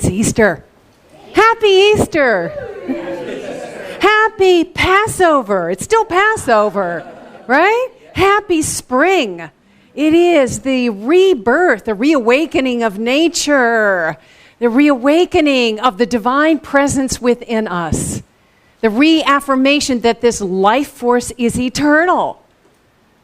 It's Easter. Happy Easter. Happy Passover. It's still Passover, right? Happy spring. It is the rebirth, the reawakening of nature, the reawakening of the divine presence within us, the reaffirmation that this life force is eternal.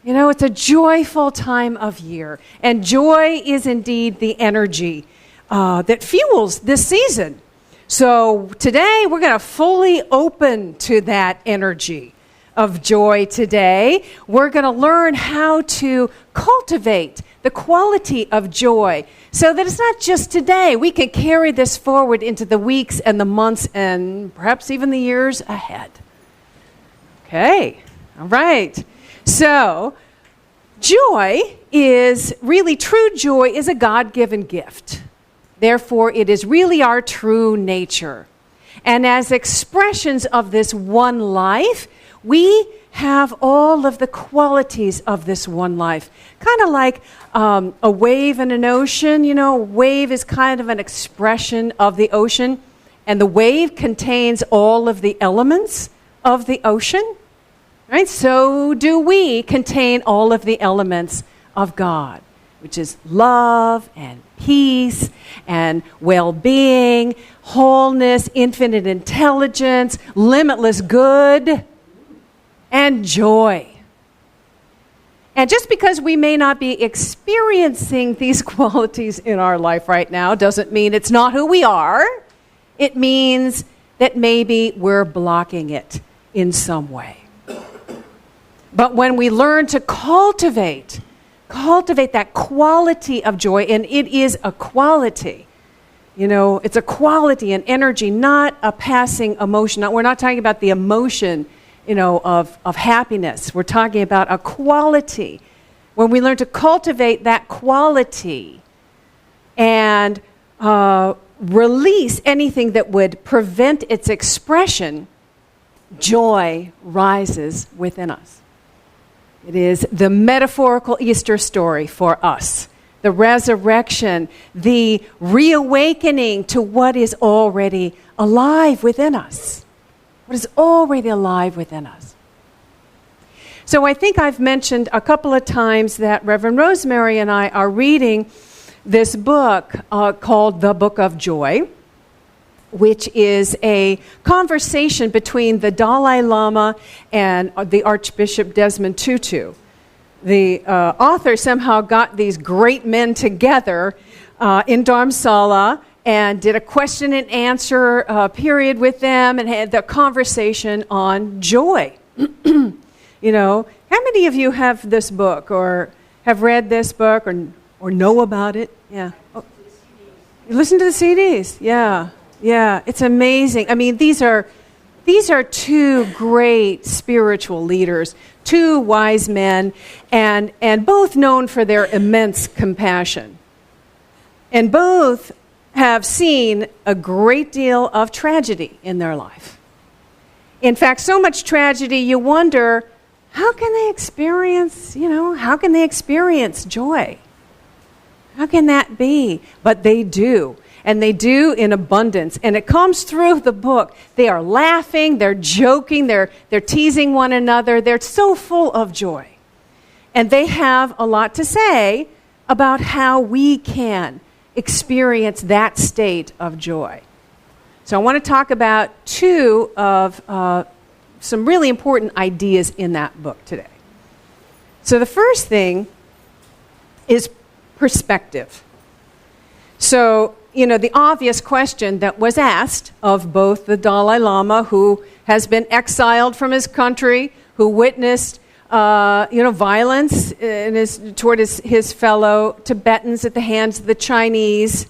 You know, it's a joyful time of year, and joy is indeed the energy that fuels this season. So today we're going to fully open to that energy of joy today. We're going to learn how to cultivate the quality of joy so that it's not just today. We can carry this forward into the weeks and the months and perhaps even the years ahead. Okay, all right. So joy is really, true joy is a God-given gift. Therefore, it is really our true nature. And as expressions of this one life, we have all of the qualities of this one life. Kind of like a wave in an ocean. You know, a wave is kind of an expression of the ocean. And the wave contains all of the elements of the ocean. Right? So do we contain all of the elements of God, which is love and peace and well-being, wholeness, infinite intelligence, limitless good, and joy. And just because we may not be experiencing these qualities in our life right now doesn't mean it's not who we are. It means that maybe we're blocking it in some way. But when we learn to cultivate that quality of joy, and it is a quality. You know, it's a quality and energy, not a passing emotion. We're not talking about the emotion, you know, of happiness. We're talking about a quality. When we learn to cultivate that quality and release anything that would prevent its expression, joy rises within us. It is the metaphorical Easter story for us. The resurrection, the reawakening to what is already alive within us. What is already alive within us. So I think I've mentioned a couple of times that Reverend Rosemary and I are reading this book called The Book of Joy, which is a conversation between the Dalai Lama and the Archbishop Desmond Tutu. The author somehow got these great men together in Dharamsala and did a question and answer period with them and had the conversation on joy. You know, how many of you have this book or have read this book or know about it? Yeah. Oh. You listen to the CDs? Yeah. Yeah, it's amazing. I mean, these are two great spiritual leaders, two wise men, and both known for their immense compassion. And both have seen a great deal of tragedy in their life. In fact, so much tragedy, you wonder, how can they experience joy? How can that be? But they do. And they do in abundance. And it comes through the book. They are laughing, they're joking, they're teasing one another. They're so full of joy. And they have a lot to say about how we can experience that state of joy. So I want to talk about two of some really important ideas in that book today. So the first thing is perspective. So, you know, the obvious question that was asked of both the Dalai Lama, who has been exiled from his country, who witnessed, violence toward his fellow Tibetans at the hands of the Chinese,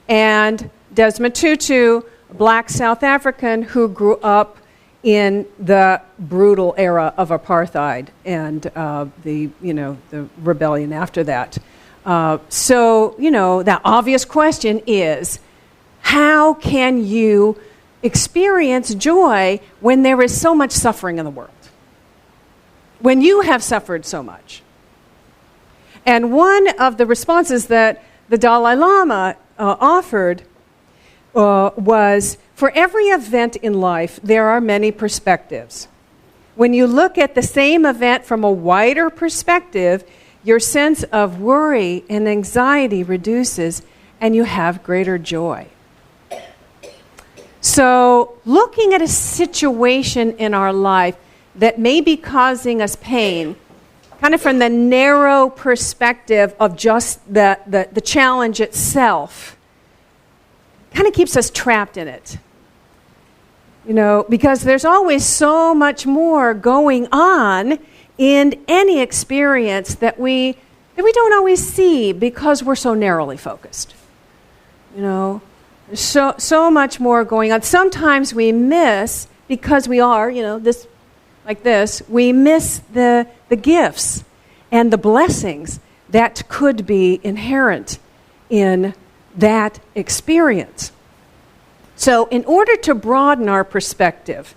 and Desmond Tutu, a black South African who grew up in the brutal era of apartheid and the rebellion after that. That obvious question is, how can you experience joy when there is so much suffering in the world? When you have suffered so much? And one of the responses that the Dalai Lama offered was, for every event in life, there are many perspectives. When you look at the same event from a wider perspective, your sense of worry and anxiety reduces, and you have greater joy. So, looking at a situation in our life that may be causing us pain, kind of from the narrow perspective of just the challenge itself, kind of keeps us trapped in it. Because there's always so much more going on in any experience that we don't always see because we're so narrowly focused. So much more going on. Sometimes we miss, because we are, we miss the gifts and the blessings that could be inherent in that experience. So in order to broaden our perspective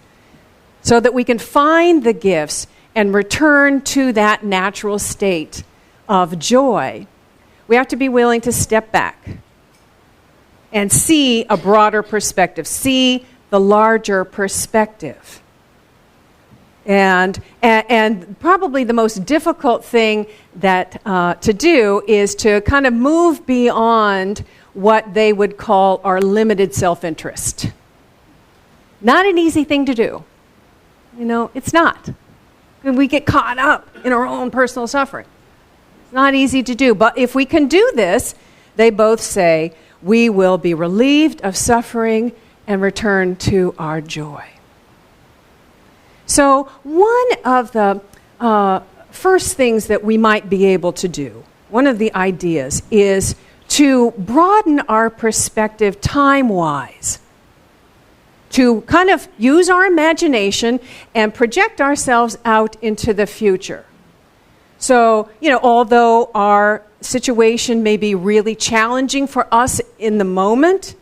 so that we can find the gifts and return to that natural state of joy, we have to be willing to step back and see a broader perspective, see the larger perspective. And probably the most difficult thing to do is to kind of move beyond what they would call our limited self-interest. Not an easy thing to do. It's not. We get caught up in our own personal suffering. It's not easy to do. But if we can do this, they both say, we will be relieved of suffering and return to our joy. So one of the first things that we might be able to do, one of the ideas, is to broaden our perspective time-wise, to kind of use our imagination and project ourselves out into the future. So, although our situation may be really challenging for us in the moment,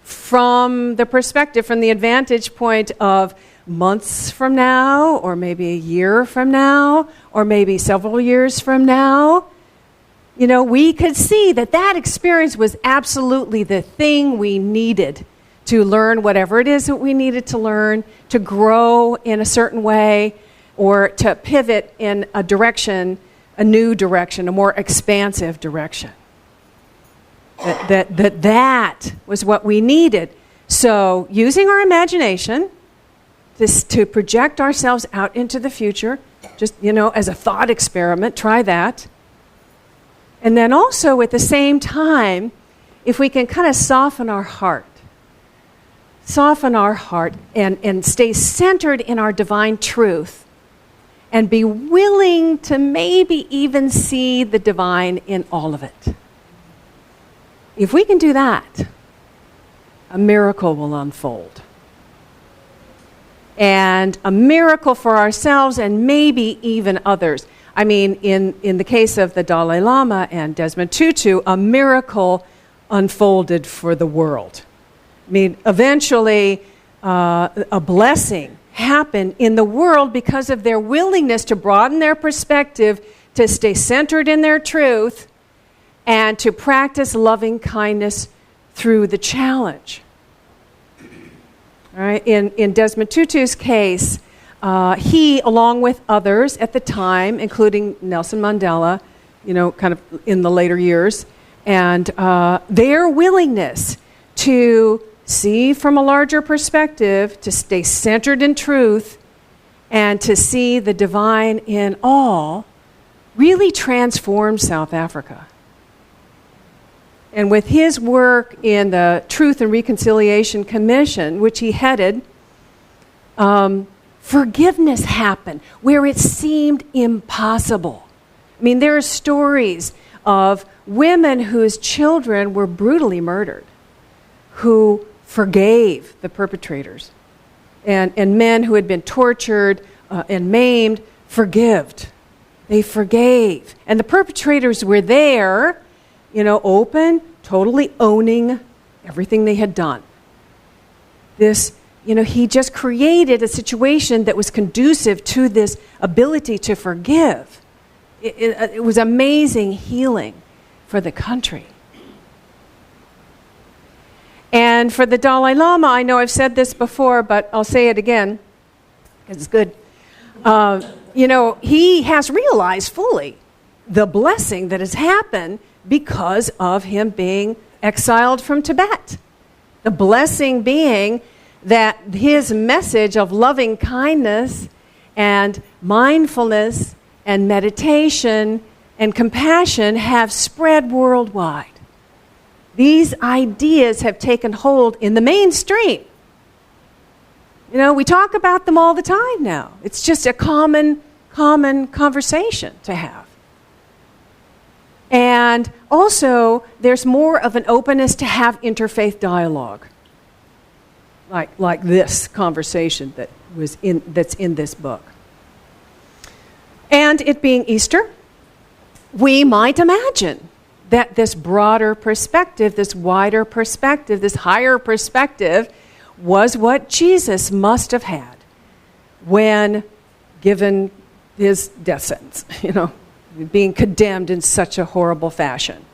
from the advantage point of months from now, or maybe a year from now, or maybe several years from now, we could see that experience was absolutely the thing we needed to learn whatever it is that we needed to learn, to grow in a certain way, or to pivot in a direction, a new direction, a more expansive direction. That was what we needed. So using our imagination to project ourselves out into the future, just, as a thought experiment, try that. And then also at the same time, if we can kind of soften our heart and stay centered in our divine truth and be willing to maybe even see the divine in all of it. If we can do that, a miracle will unfold. And a miracle for ourselves and maybe even others. I mean, in the case of the Dalai Lama and Desmond Tutu, a miracle unfolded for the world. I mean, eventually, a blessing happened in the world because of their willingness to broaden their perspective, to stay centered in their truth, and to practice loving kindness through the challenge. All right? In Desmond Tutu's case, he, along with others at the time, including Nelson Mandela, kind of in the later years, and their willingness to see from a larger perspective, to stay centered in truth, and to see the divine in all, really transformed South Africa. And with his work in the Truth and Reconciliation Commission, which he headed, forgiveness happened where it seemed impossible. I mean, there are stories of women whose children were brutally murdered, who forgave the perpetrators, and men who had been tortured and maimed forgived. They forgave. And the perpetrators were there, open, totally owning everything they had done. He just created a situation that was conducive to this ability to forgive. It was amazing healing for the country. And for the Dalai Lama, I know I've said this before, but I'll say it again, because it's good. He has realized fully the blessing that has happened because of him being exiled from Tibet. The blessing being that his message of loving kindness and mindfulness and meditation and compassion have spread worldwide. These ideas have taken hold in the mainstream. We talk about them all the time now. It's just a common conversation to have. And also, there's more of an openness to have interfaith dialogue, like this conversation that's in this book. And it being Easter, we might imagine that this broader perspective, this wider perspective, this higher perspective was what Jesus must have had when given his death sentence, being condemned in such a horrible fashion.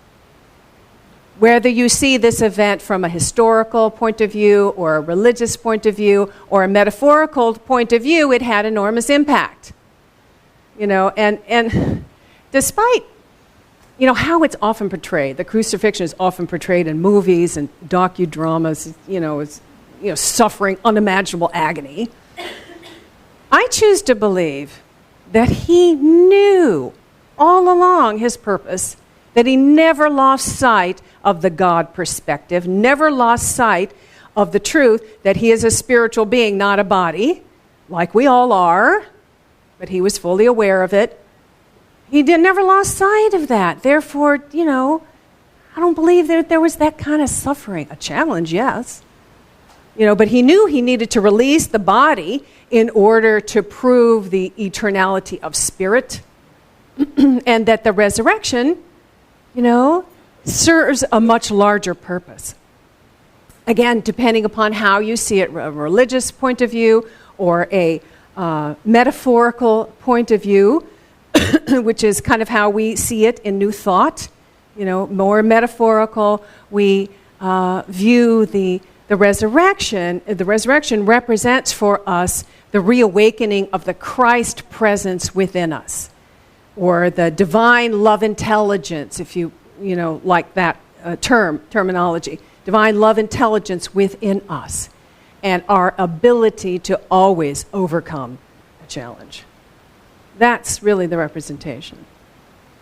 Whether you see this event from a historical point of view or a religious point of view or a metaphorical point of view, it had enormous impact. And despite how it's often portrayed, the crucifixion is often portrayed in movies and docudramas, as suffering unimaginable agony. I choose to believe that he knew all along his purpose, that he never lost sight of the God perspective, never lost sight of the truth that he is a spiritual being, not a body, like we all are, but he was fully aware of it. He never lost sight of that. Therefore, I don't believe that there was that kind of suffering. A challenge, yes. But he knew he needed to release the body in order to prove the eternality of spirit, and that the resurrection, serves a much larger purpose. Again, depending upon how you see it, a religious point of view or a metaphorical point of view, which is kind of how we see it in New Thought. More metaphorical, we view the resurrection. The resurrection represents for us the reawakening of the Christ presence within us, or the divine love intelligence, if you like that terminology. Divine love intelligence within us, and our ability to always overcome a challenge. That's really the representation,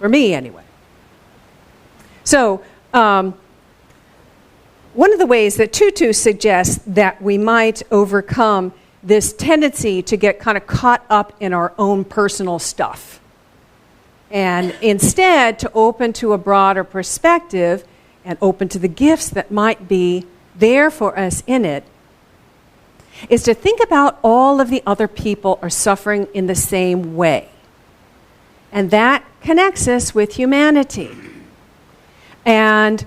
for me anyway. So, one of the ways that Tutu suggests that we might overcome this tendency to get kind of caught up in our own personal stuff, and instead to open to a broader perspective and open to the gifts that might be there for us in it, is to think about all of the other people are suffering in the same way. And that connects us with humanity. And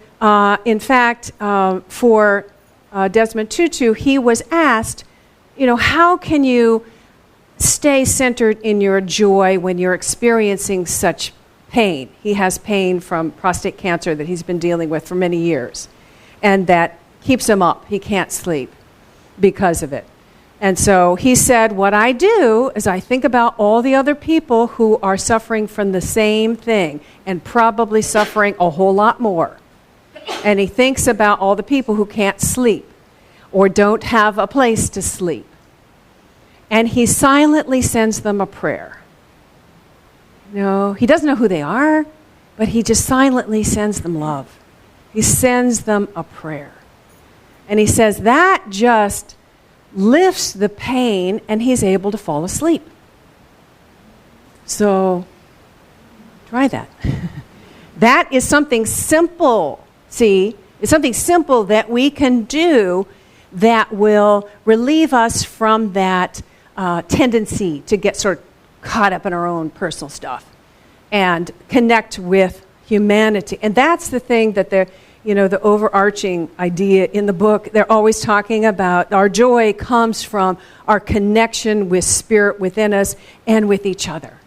in fact, for Desmond Tutu, he was asked, how can you stay centered in your joy when you're experiencing such pain? He has pain from prostate cancer that he's been dealing with for many years, and that keeps him up. He can't sleep because of it. And so he said, what I do is I think about all the other people who are suffering from the same thing and probably suffering a whole lot more. And he thinks about all the people who can't sleep or don't have a place to sleep. And he silently sends them a prayer. He doesn't know who they are, but he just silently sends them love. He sends them a prayer. And he says that just lifts the pain, and he's able to fall asleep. So, try that. That is something simple, see? It's something simple that we can do that will relieve us from that tendency to get sort of caught up in our own personal stuff and connect with humanity. And that's the thing that the overarching idea in the book, they're always talking about our joy comes from our connection with spirit within us and with each other.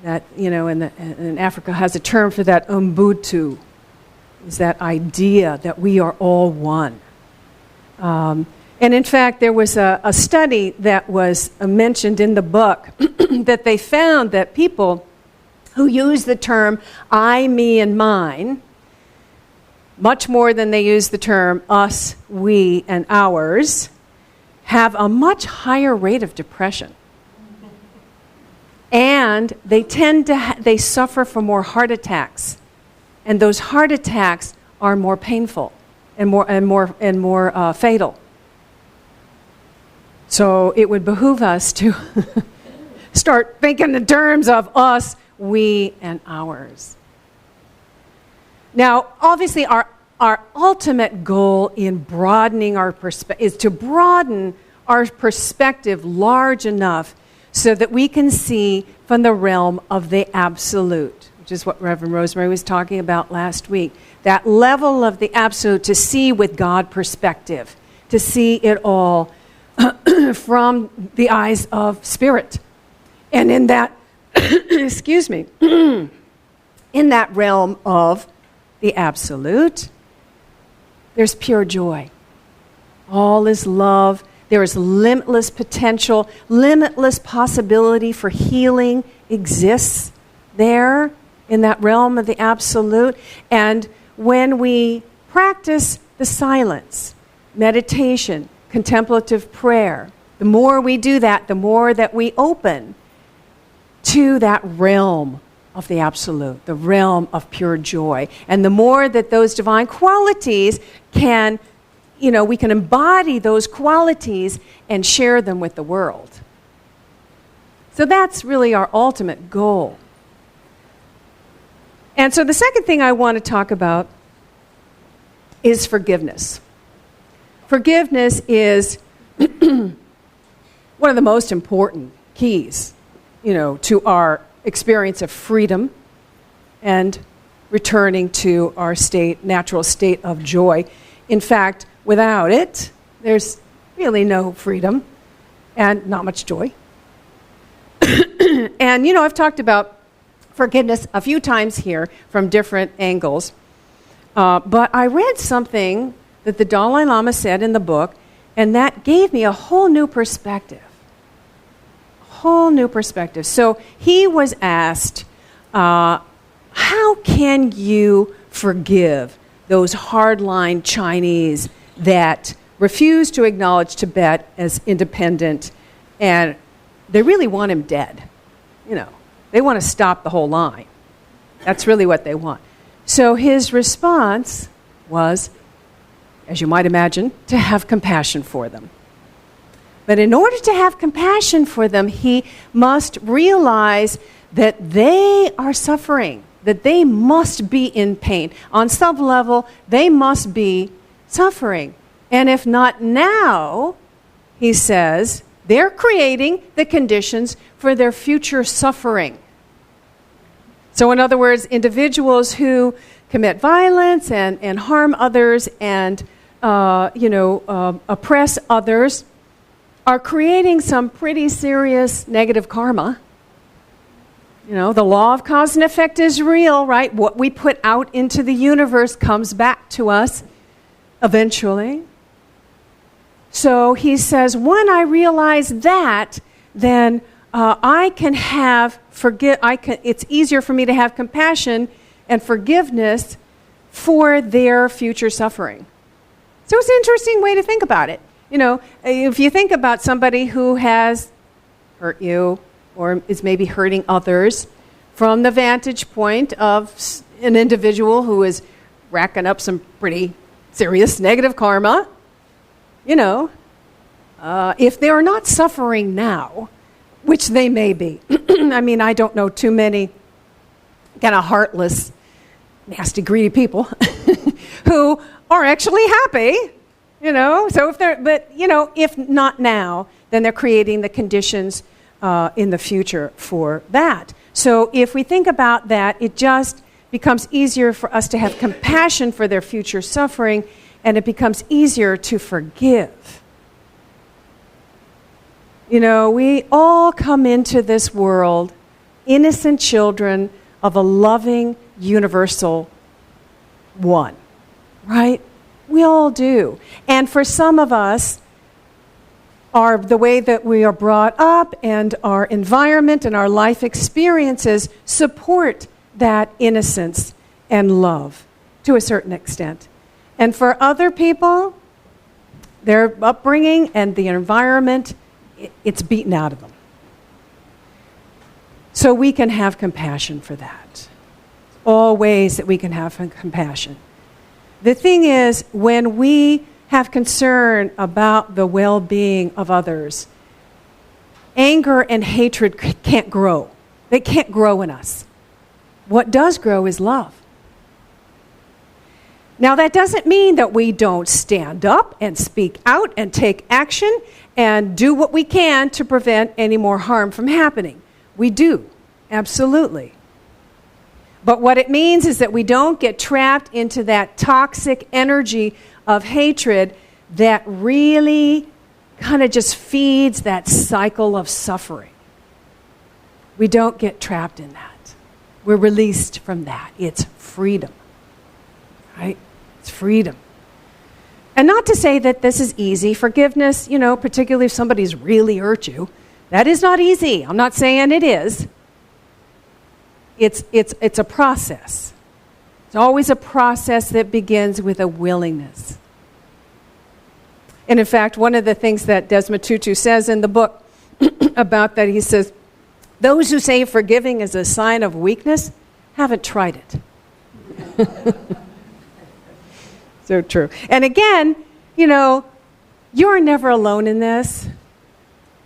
That, in Africa has a term for that, Ubuntu. is that idea that we are all one. And in fact, there was a study that was mentioned in the book that they found that people who use the term I, me, and mine much more than they use the term us, we, and ours, have a much higher rate of depression. And they tend to they suffer from more heart attacks. And those heart attacks are more painful and more fatal. So it would behoove us to start thinking in terms of us, we, and ours. Now, obviously, our ultimate goal in broadening our perspective is to broaden our perspective large enough so that we can see from the realm of the absolute, which is what Reverend Rosemary was talking about last week. That level of the absolute, to see with God perspective, to see it all from the eyes of spirit. And in that, excuse me, in that realm of the absolute, there's pure joy. All is love. There is limitless potential, limitless possibility for healing exists there in that realm of the absolute. And when we practice the silence, meditation, contemplative prayer, the more we do that, the more that we open to that realm of the absolute, the realm of pure joy. And the more that those divine qualities can, we can embody those qualities and share them with the world. So that's really our ultimate goal. And so the second thing I want to talk about is forgiveness. Forgiveness is one of the most important keys, to our experience of freedom and returning to our natural state of joy. In fact, without it, there's really no freedom and not much joy. And, I've talked about forgiveness a few times here from different angles. But I read something that the Dalai Lama said in the book, and that gave me a whole new perspective. So he was asked, how can you forgive those hardline Chinese that refuse to acknowledge Tibet as independent, and they really want him dead? They want to stop the whole line. That's really what they want. So his response was, as you might imagine, to have compassion for them. But in order to have compassion for them, he must realize that they are suffering, that they must be in pain. On some level, they must be suffering. And if not now, he says, they're creating the conditions for their future suffering. So in other words, individuals who commit violence and harm others and oppress others are creating some pretty serious negative karma. The law of cause and effect is real, right? What we put out into the universe comes back to us eventually. So he says, when I realize that, then I can it's easier for me to have compassion and forgiveness for their future suffering. So it's an interesting way to think about it. If you think about somebody who has hurt you or is maybe hurting others from the vantage point of an individual who is racking up some pretty serious negative karma, if they are not suffering now, which they may be. I don't know too many kind of heartless, nasty, greedy people who are actually happy. So if not now, then they're creating the conditions in the future for that. So if we think about that, it just becomes easier for us to have compassion for their future suffering, and it becomes easier to forgive. We all come into this world innocent children of a loving, universal one, right? We all do. And for some of us, the way that we are brought up and our environment and our life experiences support that innocence and love to a certain extent. And for other people, their upbringing and the environment, it's beaten out of them. So we can have compassion for that. All ways that we can have compassion. The thing is, when we have concern about the well-being of others, anger and hatred can't grow. They can't grow in us. What does grow is love. Now, that doesn't mean that we don't stand up and speak out and take action and do what we can to prevent any more harm from happening. We do, absolutely. But what it means is that we don't get trapped into that toxic energy of hatred that really kind of just feeds that cycle of suffering. We don't get trapped in that. We're released from that. It's freedom, right? It's freedom. And not to say that this is easy. Forgiveness, particularly if somebody's really hurt you, that is not easy. I'm not saying it is. It's a process. It's always a process that begins with a willingness. And in fact, one of the things that Desmond Tutu says in the book about that, he says, those who say forgiving is a sign of weakness haven't tried it. So true. And again, you're never alone in this.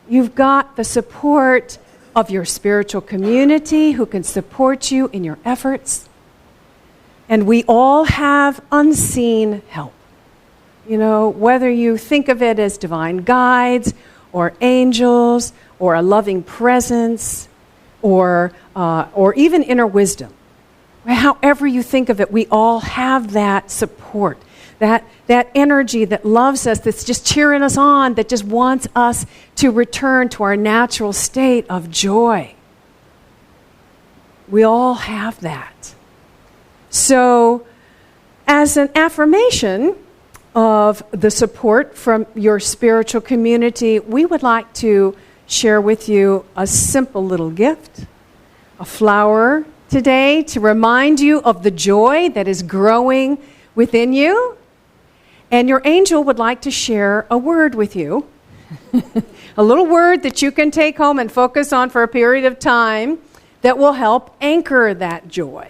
You've got the support of your spiritual community who can support you in your efforts. And we all have unseen help. Whether you think of it as divine guides or angels or a loving presence or even inner wisdom. However you think of it, we all have that support. That energy that loves us, that's just cheering us on, that just wants us to return to our natural state of joy. We all have that. So, as an affirmation of the support from your spiritual community, we would like to share with you a simple little gift, a flower today to remind you of the joy that is growing within you. And your angel would like to share a word with you, a little word that you can take home and focus on for a period of time that will help anchor that joy.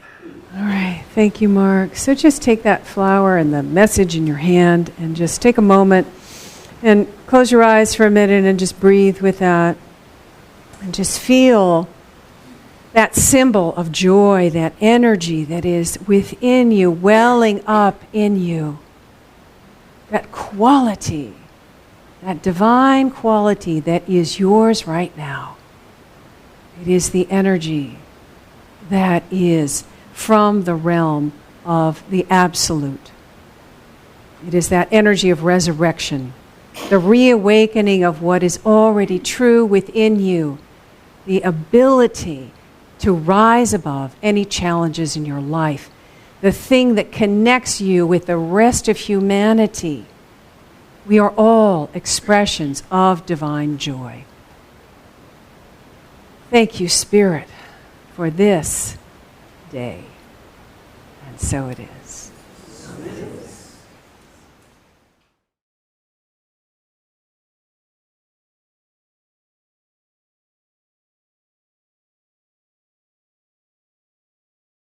All right, thank you, Mark. So just take that flower and the message in your hand and just take a moment and close your eyes for a minute and just breathe with that. And just feel that symbol of joy, that energy that is within you, welling up in you. That quality, that divine quality that is yours right now. It is the energy that is from the realm of the absolute. It is that energy of resurrection, the reawakening of what is already true within you, the ability to rise above any challenges in your life, the thing that connects you with the rest of humanity. We are all expressions of divine joy. Thank you, Spirit, for this day. And so it is.